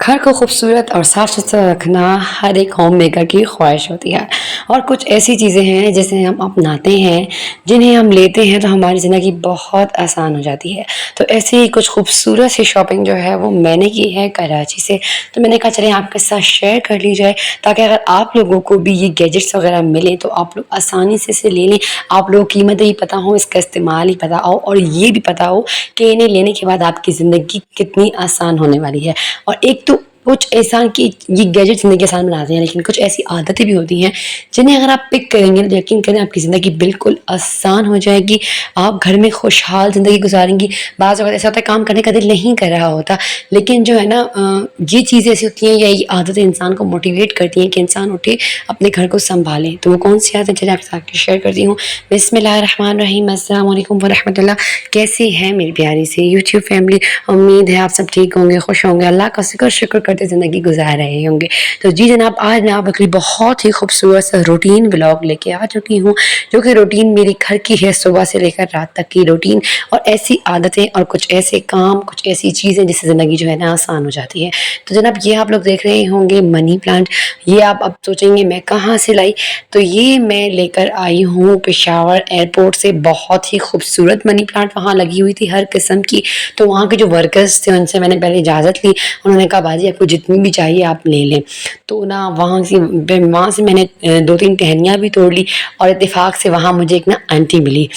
घर को खूबसूरत और साफ़ सुथरा रखना हर एक होम मेकर की ख्वाहिश होती है। और कुछ ऐसी चीज़ें हैं जिसे हम अपनाते हैं, जिन्हें हम लेते हैं तो हमारी ज़िंदगी बहुत आसान हो जाती है। तो ऐसे ही कुछ खूबसूरत सी शॉपिंग जो है वो मैंने की है कराची से। तो मैंने कहा चलें आपके साथ शेयर कर ली जाए, ताकि अगर आप लोगों को भी ये गैजेट्स वगैरह मिलें तो आप लोग आसानी से इसे ले लें। आप लोगों को कीमतें भी पता हो, इसका इस्तेमाल ही पता हो, और ये भी पता हो कि इन्हें लेने के बाद आपकी ज़िंदगी कितनी आसान होने वाली है। और एक तो कुछ ऐसा कि ये गैजेट ज़िंदगी आसान बनाते हैं, लेकिन कुछ ऐसी आदतें भी होती हैं जिन्हें अगर आप पिक करेंगे तो यकीन करें आपकी ज़िंदगी बिल्कुल आसान हो जाएगी। आप घर में खुशहाल ज़िंदगी गुजारेंगी। बाज़ वक़्त ऐसा होता है काम करने का दिल नहीं कर रहा होता, लेकिन जो है ना ये चीज़ें ऐसी होती हैं या ये आदतें इंसान को मोटिवेट करती हैं कि इंसान उठे अपने घर को सँभाले। तो वो कौन सी आदतें चलिए आपके साथ शेयर करती हूँ। बिस्मिल्लाहिर्रहमानिर्रहीम, अस्सलाम वालेकुम व रहमतुल्लाह। कैसी है मेरी प्यारी सी यूट्यूब फैमिली? उम्मीद है आप सब ठीक होंगे, खुश होंगे, अल्लाह का शुक्र करते ज़िंदगी गुजार रहे होंगे। तो जी जनाब, आज मैं आप लोग के लिए बहुत ही खूबसूरत सा रूटीन व्लॉग लेके आ चुकी हूँ, जो कि रूटीन मेरी घर की है, सुबह से लेकर रात तक की रूटीन, और ऐसी आदतें और कुछ ऐसे काम, कुछ ऐसी चीज़ें जिससे ज़िंदगी जो है ना आसान हो जाती है। तो जनाब ये आप लोग देख रहे होंगे मनी प्लांट। ये आप अब सोचेंगे मैं कहाँ से लाई, तो ये मैं लेकर आई हूँ पेशावर एयरपोर्ट से। बहुत ही खूबसूरत मनी प्लांट वहाँ लगी हुई थी हर किस्म की। तो वहाँ के जो वर्कर्स थे उनसे मैंने पहले इजाज़त ली। उन्होंने कहा बाजी आपको जितनी भी चाहिए आप ले लें। तो ना वहाँ से मैंने 2-3 टहनियाँ भी तोड़ ली, और इत्तेफाक से वहाँ मुझे एक ना आंटी मिली।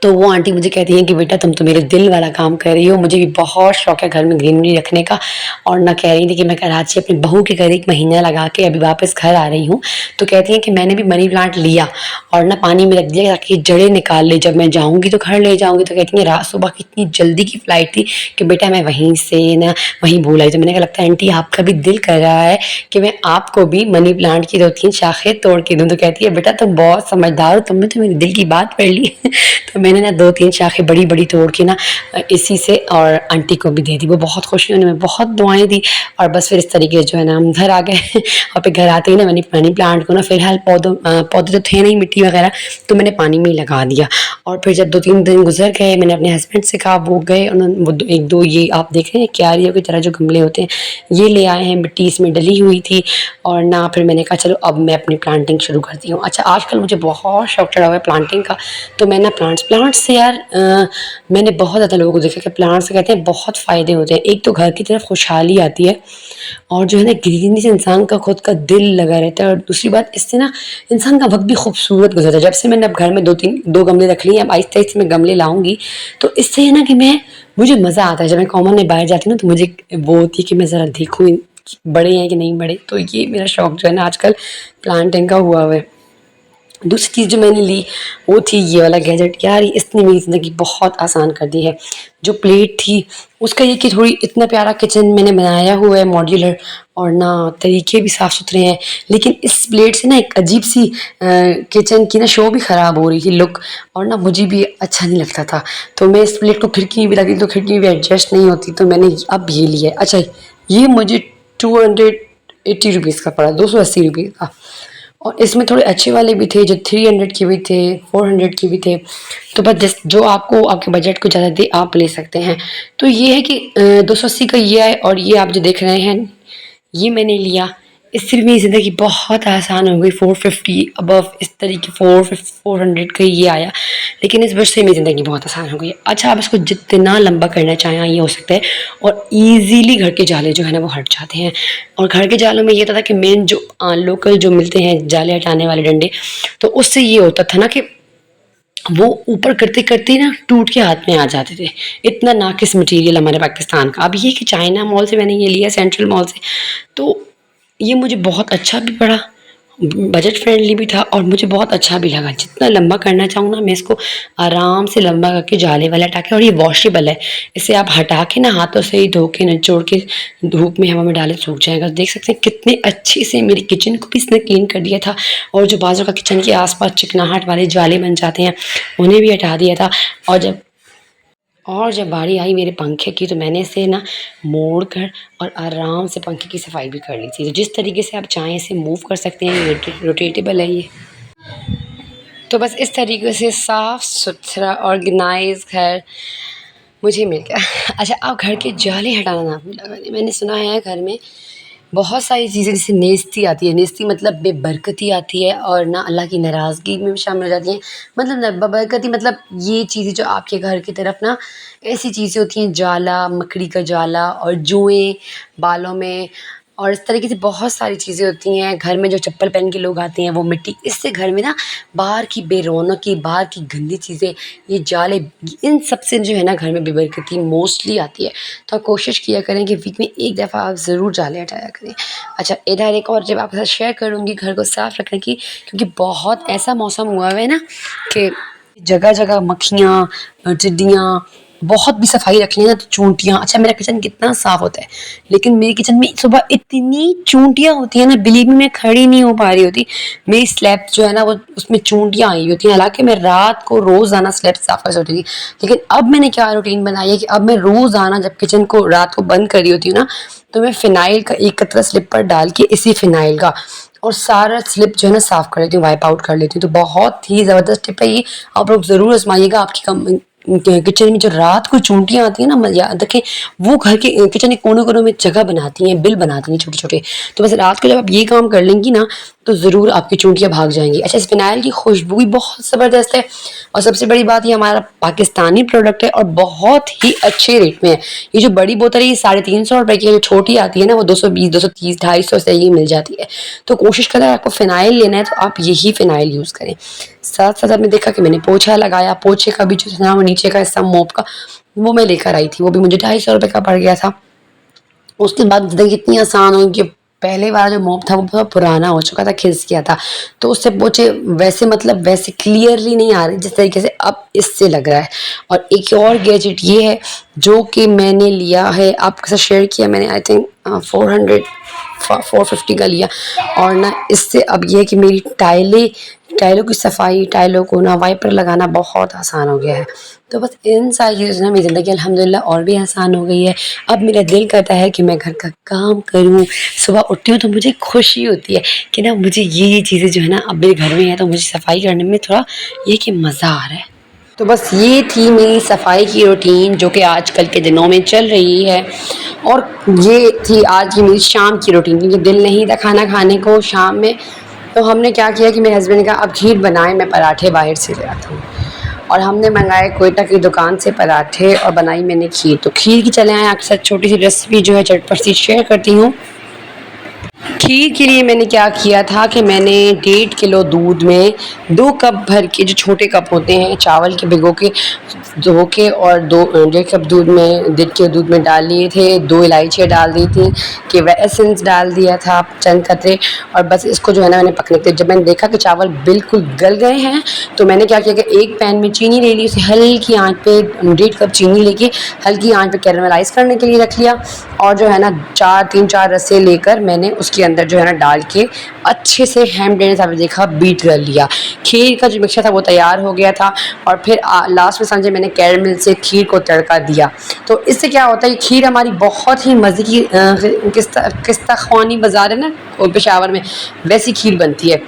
तो वो आंटी मुझे कहती हैं कि बेटा तुम तो मेरे दिल वाला काम कर रही हो। मुझे भी बहुत शौक है घर में ग्रीनरी रखने का। और ना कह रही थी कि मैं कराची अपनी बहू के घर 1 महीना लगा के अभी वापस घर आ रही हूँ। तो कहती हैं कि मैंने भी मनी प्लांट लिया और ना पानी में रख दिया ताकि जड़ें निकाल ले, जब मैं जाऊँगी तो घर ले जाऊँगी। तो कहती हैं रात सुबह की इतनी जल्दी की फ़्लाइट थी कि बेटा मैं वहीं से ना वहीं भूल आई। तो मैंने कहा लगता है आंटी आपका भी दिल कर रहा है कि मैं आपको भी मनी प्लांट की 2-3 शाखें तोड़ के दूँ। तो कहती है बेटा तुम बहुत समझदार हो, तुमने तो मेरे दिल की बात पढ़ ली। तो मैंने ना 2-3 शाखें बड़ी-बड़ी तोड़ के ना इसी से और आंटी को भी दे दी। वो बहुत खुश हुई, उन्होंने बहुत दुआएँ दी। और बस फिर इस तरीके से जो है ना हम घर आ गए। और फिर घर आते ही ना मैंने मनी प्लांट को ना फ़िलहाल पौधे तो थे नहीं, मिट्टी वगैरह, तो मैंने पानी में ही लगा दिया। और फिर जब 2-3 दिन गुज़र गए, मैंने अपने हस्बैंड से कहा, वो गए, उन्होंने वो 1-2 ये आप देख रहे हैं क्यारियों की तरह जो गमले होते हैं, ये ले आए हैं, मिट्टी इसमें डली हुई थी। और ना फिर मैंने कहा चलो अब मैं अपनी प्लांटिंग शुरू करती हूँ। अच्छा आजकल मुझे बहुत शौक चढ़ा हुआ है प्लांटिंग का। तो मैं ना प्लांट्स से यार मैंने बहुत ज़्यादा लोगों को देखा कि प्लांट्स से कहते हैं बहुत फ़ायदे होते हैं। एक तो घर की तरफ खुशहाली आती है, और जो है ना ग्रीनरी से इंसान का खुद का दिल लगा रहता है। और दूसरी बात, इससे ना इंसान का वक्त भी खूबसूरत गुजरता है। जब से मैंने अब घर में 2 गमले रख लिए, अब आहिस्ता आहिस्ता मैं गमले लाऊंगी। तो इससे है ना कि मुझे मज़ा आता है जब मैं कॉमन में बाहर जाती हूँ ना, तो मुझे वो होती है कि मैं ज़रा देखूँ बड़े हैं कि नहीं बड़े। तो ये मेरा शौक जो है ना आजकल प्लांटिंग का हुआ है। दूसरी चीज़ जो मैंने ली वो थी ये वाला गैजेट। यार इसने मेरी ज़िंदगी बहुत आसान कर दी है। जो प्लेट थी उसका ये कि थोड़ी इतना प्यारा किचन मैंने बनाया हुआ है मॉड्यूलर, और ना तरीके भी साफ़ सुथरे हैं, लेकिन इस प्लेट से ना एक अजीब सी किचन की ना शो भी ख़राब हो रही थी, लुक, और ना मुझे भी अच्छा नहीं लगता था। तो मैं इस प्लेट को खिड़की में भी रखी तो खिड़की में भी एडजस्ट नहीं होती, तो मैंने अब ये लिया है। अच्छा ये मुझे 280 रुपीज़ का पड़ा, 280 रुपये का। और इसमें थोड़े अच्छे वाले भी थे जो 300 के भी थे, 400 के भी थे। तो बस जिस जो आपको आपके बजट को ज़्यादा दे आप ले सकते हैं। तो ये है कि 280 का ये है, और ये आप जो देख रहे हैं ये मैंने लिया। इससे भी मेरी ज़िंदगी बहुत आसान हो गई। 450 अबव इस तरीके 400 का ये आया, लेकिन इस वजह से मेरी ज़िंदगी बहुत आसान हो गई है। अच्छा आप इसको जितना लंबा करना चाहें ये हो सकता है, और ईज़िली घर के जाले जो है ना वो हट जाते हैं। और घर के जालों में ये होता था कि मेन जो लोकल जो मिलते हैं जाले हटाने वाले डंडे, तो उससे ये होता था ना कि वो ऊपर करते करते ना टूट के हाथ में आ जाते थे। इतना नाकिस मटेरियल हमारे पाकिस्तान का। अब ये कि चाइना मॉल से मैंने ये लिया, सेंट्रल मॉल से, तो ये मुझे बहुत अच्छा भी पड़ा, बजट फ्रेंडली भी था, और मुझे बहुत अच्छा भी लगा। जितना लंबा करना चाहूँ ना मैं इसको आराम से लंबा करके जाले वाला हटा के, और ये वॉशेबल है, इसे आप हटा के ना हाथों से ही धो के निचोड़ के धूप में हवा में डाले सूख जाएगा। देख सकते हैं कितने अच्छे से मेरी किचन को भी इसने क्लीन कर दिया था, और जो बाजू का किचन के आसपास चिकनाहट वाले जाले बन जाते हैं उन्हें भी हटा दिया था। और जब बारी आई मेरे पंखे की, तो मैंने इसे ना मोड़ कर और आराम से पंखे की सफाई भी कर ली थी। तो जिस तरीके से आप चाहें इसे मूव कर सकते हैं, ये रोटेटेबल है ये। तो बस इस तरीके से साफ़ सुथरा ऑर्गेनाइज घर मुझे मिल गया। अच्छा, आप घर के जाले हटाना ना भूला करें। मैंने सुना है घर में बहुत सारी चीज़ें जैसे नेस्ती आती है, नेस्ती मतलब बेबरकती आती है और ना अल्लाह की नाराज़गी में भी शामिल हो जाती हैं। मतलब ना बबरकती मतलब ये चीज़ें जो आपके घर की तरफ ना ऐसी चीज़ें होती हैं, जाला, मकड़ी का जाला और जुएँ बालों में और इस तरीके से बहुत सारी चीज़ें होती हैं। घर में जो चप्पल पहन के लोग आते हैं वो मिट्टी, इससे घर में ना बाहर की बेरौनकी, बाहर की गंदी चीज़ें, ये जाले, इन सब से जो है ना घर में बेबरकती मोस्टली आती है। तो आप कोशिश किया करें कि वीक में एक दफ़ा आप ज़रूर जाले हटाया करें। अच्छा, इधर एक और जब आपके साथ शेयर करूँगी घर को साफ़ रखने की, क्योंकि बहुत ऐसा मौसम हुआ हुआ है ना कि जगह-जगह मक्खियाँ, टिड्डियाँ, बहुत भी सफाई रख लें ना तो चूंटियाँ। अच्छा, मेरा किचन कितना साफ़ होता है, लेकिन मेरे किचन में सुबह इतनी चूंटियाँ होती हैं ना, बिलीव मी मैं खड़ी नहीं हो पा रही होती। मेरी स्लैब जो है ना वो उसमें चूंटियाँ आई होती हैं। हालाँकि मैं रात को रोज़ाना स्लैब साफ़ कर सोती थी, लेकिन अब मैंने क्या रूटीन बनाई है कि अब मैं रोज़ाना जब किचन को रात को बंद कर रही होती हूँ ना, तो मैं फ़िनाइल का एक कतरा स्लिप पर डाल के, इसी फ़िनाइल का, और सारा स्लिप जो है ना साफ़ कर लेती हूँ, वाइप आउट कर लेती हूँ। तो बहुत ही ज़बरदस्त टिप है ये, आप लोग ज़रूर आज़माइएगा। आपकी किचन में जो रात को चूंटियाँ आती हैं ना, याद रखें वो घर के किचन के कोनों-कोनों में जगह बनाती हैं, बिल बनाती हैं छोटे-छोटे। तो बस रात को जब आप ये काम कर लेंगी ना, तो ज़रूर आपकी चूंटियाँ भाग जाएँगी। अच्छा, इस फ़िनाइल की खुशबू भी बहुत ज़बरदस्त है और सबसे बड़ी बात, ये हमारा पाकिस्तानी प्रोडक्ट है और बहुत ही अच्छे रेट में है। ये जो बड़ी बोतल है ये ₹350 की है, जो छोटी आती है ना वो 220, 230, 250 से ही मिल जाती है। तो कोशिश करें, आपको फ़िनाइल लेना है तो आप यही फ़िनाइल यूज़ करें। साथ-साथ आपने देखा कि मैंने पोछा लगाया, पोछे का भी जो था वो नीचे का हिस्सा मोप का, वो मैं लेकर आई थी, वो भी मुझे ₹250 का पड़ गया था। उसके बाद ज़िंदगी इतनी आसान हो गई कि पहले वाला जो मोप था वो बहुत पुराना हो चुका था, घिस गया था, तो उससे पोछे वैसे मतलब वैसे क्लियरली नहीं आ रहे जिस तरीके से अब इससे लग रहा है। और एक और गैजेट ये है जो कि मैंने लिया है, आपके साथ शेयर किया मैंने, आई थिंक 450 का लिया। और ना इससे अब ये है कि मेरी टाइलों की सफाई, टाइलों को ना वाइपर लगाना बहुत आसान हो गया है। तो बस इन सारी चीज़ों से ना मेरी ज़िंदगी अल्हम्दुलिल्लाह और भी आसान हो गई है। अब मेरा दिल करता है कि मैं घर का काम करूँ, सुबह उठती हूँ तो मुझे खुशी होती है कि ना मुझे ये चीज़ें जो है ना अब मेरे घर में है, तो मुझे सफाई करने में थोड़ा ये कि मज़ा आ रहा है। तो बस ये थी मेरी सफाई की रूटीन जो कि आजकल के दिनों में चल रही है, और ये थी आज की मेरी शाम की रूटीन, क्योंकि दिल नहीं था खाना खाने को शाम में। तो हमने क्या किया कि मेरे हस्बैंड ने कहा अब खीर बनाएं, मैं पराठे बाहर से ले आता हूँ, और हमने मंगाए कोयटा की दुकान से पराठे और बनाई मैंने खीर। तो खीर की चले आए आपके साथ छोटी सी रेसिपी जो है झटपट सी शेयर करती हूँ। खीर के लिए मैंने क्या किया था कि मैंने 1.5 किलो दूध में 2 कप भर के, जो छोटे कप होते हैं चावल के, भिगो के धो के, और 1.5 कप दूध में 1.5 किलो दूध में डाल लिए थे, 2 इलायचियाँ डाल दी थी, केवड़ा एसेंस डाल दिया था चंद कतरे, और बस इसको जो है ना मैंने पकने के, जब मैंने देखा कि चावल बिल्कुल गल गए हैं तो मैंने क्या किया कि एक पैन में चीनी ले ली, उसे हल्की आंच पे 1.5 कप चीनी लेके हल्की आंच पे कैरमलाइज़ करने के लिए रख लिया, और जो है ना 3-4 रस्से लेकर मैंने उसके अंदर जो है ना डाल के अच्छे से हैंड ब्लेंडर से आपने देखा बीट कर लिया। खीर का जो मिक्सचर था वो तैयार हो गया था, और फिर लास्ट में समझे मैंने कैरमल से खीर को तड़का दिया। तो इससे क्या होता है, खीर हमारी बहुत ही मज़े की किस्ता ख़्वानी बाज़ार है ना पेशावर में, वैसी खीर बनती है।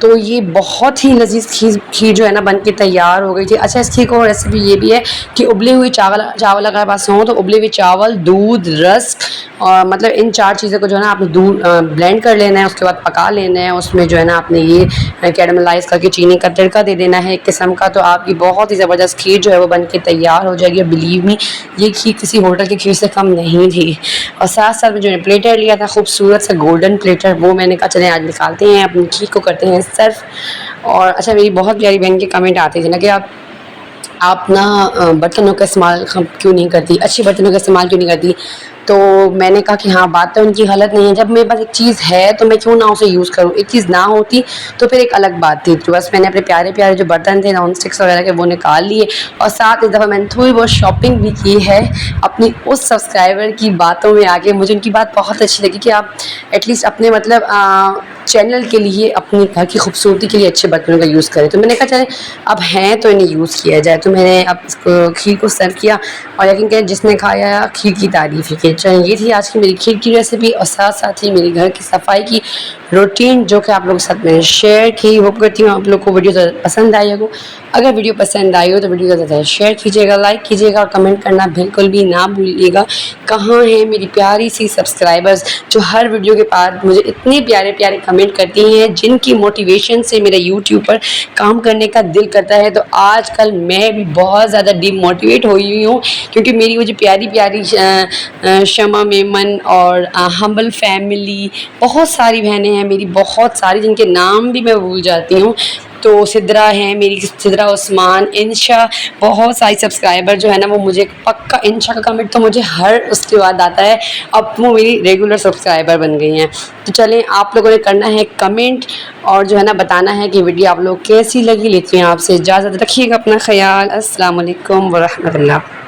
तो ये बहुत ही लजीज़ खीर जो है ना बन के तैयार हो गई थी। अच्छा, इस खीर को रेसिपी ये भी है कि उबले हुए चावल अगर पास हों तो उबले हुए चावल, दूध, रस्क, और मतलब इन 4 चीज़ों को जो है ना आपने दूध ब्लेंड कर लेना है, उसके बाद पका लेना है। उसमें जो है ना आपने ये कैरमलाइज़ करके चीनी का तड़का दे देना है एक किस्म का, तो आपकी बहुत ही ज़बरदस्त खीर जो है वो बन के तैयार हो जाएगी। बिलीव मी, ये खीर किसी होटल की खीर से कम नहीं थी। और साथ-साथ में जो मैंने प्लेटर लिया था खूबसूरत सा गोल्डन प्लेटर, वो मैंने कहा चलें आज निकालते हैं, अपनी खीर को करते हैं सर्व। और अच्छा, मेरी बहुत प्यारी बहन के कमेंट आते थे ना कि आप ना बर्तनों का इस्तेमाल क्यों नहीं करती, अच्छे बर्तनों का इस्तेमाल क्यों नहीं करती। तो मैंने कहा कि हाँ, बात तो उनकी गलत नहीं है, जब मेरे पास एक चीज़ है तो मैं क्यों ना उसे यूज़ करूँ। एक चीज़ ना होती तो फिर एक अलग बात थी। तो बस मैंने अपने प्यारे-प्यारे जो बर्तन थे नॉन स्टिक्स वगैरह के, वो निकाल लिए, और साथ इस दफ़ा मैंने थोड़ी बहुत शॉपिंग भी की है अपनी उस सब्सक्राइबर की बातों में आके। मुझे उनकी बात बहुत अच्छी लगी कि आप एटलीस्ट अपने मतलब चैनल के लिए, अपने घर की खूबसूरती के लिए अच्छे बर्तनों का यूज़ करें। तो मैंने कहा चले अब हैं तो इन्हें यूज़ किया जाए। तो मैंने अब इसको खीर को सर्व किया और यकीन करें जिसने खाया खीर की तारीफ़ ही की। चलें ये थी आज की मेरी खीर की रेसिपी और साथ-साथ ही मेरे घर की सफाई की रूटीन जो कि आप लोगों के साथ मैंने शेयर की। होप करती हूँ आप लोग को वीडियो ज़्यादा पसंद आई होगी। अगर वीडियो पसंद आई हो तो वीडियो को ज़्यादा शेयर कीजिएगा, लाइक कीजिएगा और कमेंट करना बिल्कुल भी ना भूलिएगा। कहाँ हैं मेरी प्यारी सी सब्सक्राइबर्स जो हर वीडियो के बाद मुझे इतने प्यारे-प्यारे कमेंट करती हैं, जिनकी मोटिवेशन से मेरा यूट्यूब पर काम करने का दिल करता है। तो आजकल मैं भी बहुत ज़्यादा डिमोटिवेट हुई हुई हूँ क्योंकि मेरी वो जो प्यारी-प्यारी शमा मेमन और हम्बल फैमिली बहुत सारी बहनें हैं मेरी, बहुत सारी जिनके नाम भी मैं भूल जाती हूँ। तो सिद्रा हैं मेरी, सिद्रा उस्मान, इंशा, बहुत सारी सब्सक्राइबर जो है ना वो मुझे पक्का इंशा का कमेंट तो मुझे हर उसके बाद आता है। अब वो मेरी रेगुलर सब्सक्राइबर बन गई हैं। तो चलें आप लोगों ने करना है कमेंट और जो है ना बताना है कि वीडियो आप लोग कैसी लगी। लेती हूँ आपसे इजाज़त, रखिएगा अपना ख़याल। अस्सलाम वालेकुम व रहमतुल्लाह।